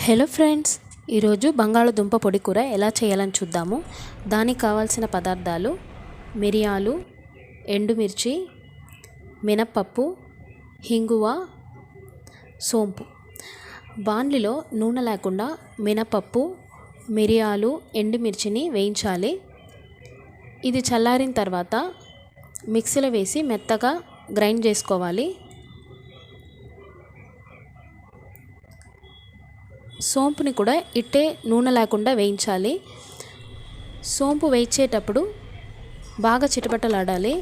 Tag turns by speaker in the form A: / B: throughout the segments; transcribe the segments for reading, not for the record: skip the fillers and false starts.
A: Hello friends, ఈరోజు బంగాళదుంప పొడి కూర ఎలా చేయాలని చూద్దాము. దానికి కావాల్సిన పదార్థాలు: మిరియాలు, ఎండుమిర్చి, మినప్పప్పు, హింగువ, సోంపు. బాండ్లీలో నూనె లేకుండా మినపప్పు, మిరియాలు, ఎండుమిర్చిని వేయించాలి. ఇది చల్లారిన తర్వాత మిక్సీలో వేసి మెత్తగా గ్రైండ్ చేసుకోవాలి. సోంపుని కూడా ఇట్టే నూనె లేకుండా వేయించాలి. సోంపు వేయించేటప్పుడు బాగా చిటపటలాడాలి.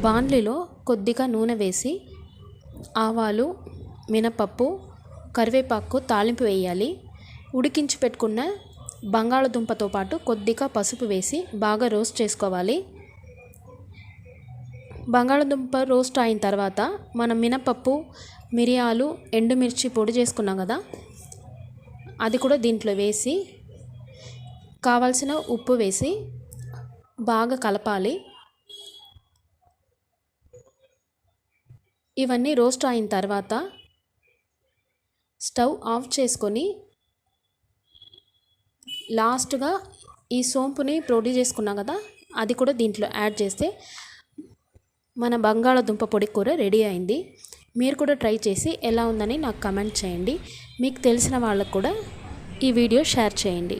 A: బాండ్లీలో కొద్దిగా నూనె వేసి ఆవాలు, మినపప్పు, కరివేపాకు తాలింపు వేయాలి. ఉడికించి పెట్టుకున్న బంగాళదుంపతో పాటు కొద్దిగా పసుపు వేసి బాగా రోస్ట్ చేసుకోవాలి. బంగాళదుంప రోస్ట్ అయిన తర్వాత మనం మినపప్పు, మిరియాలు, ఎండుమిర్చి పొడి చేసుకున్నాం కదా, అది కూడా దీంట్లో వేసి కావాల్సిన ఉప్పు వేసి బాగా కలపాలి. ఇవన్నీ రోస్ట్ అయిన తర్వాత స్టవ్ ఆఫ్ చేసుకొని లాస్ట్గా ఈ సోంపుని పొడి చేసుకున్నాం కదా, అది కూడా దీంట్లో యాడ్ చేస్తే మన బంగాళదుంప పొడి కూర రెడీ అయింది. మీరు కూడా ట్రై చేసి ఎలా ఉందని నాకు కమెంట్ చేయండి. మీకు తెలిసిన వాళ్ళకు కూడా ఈ వీడియో షేర్ చేయండి.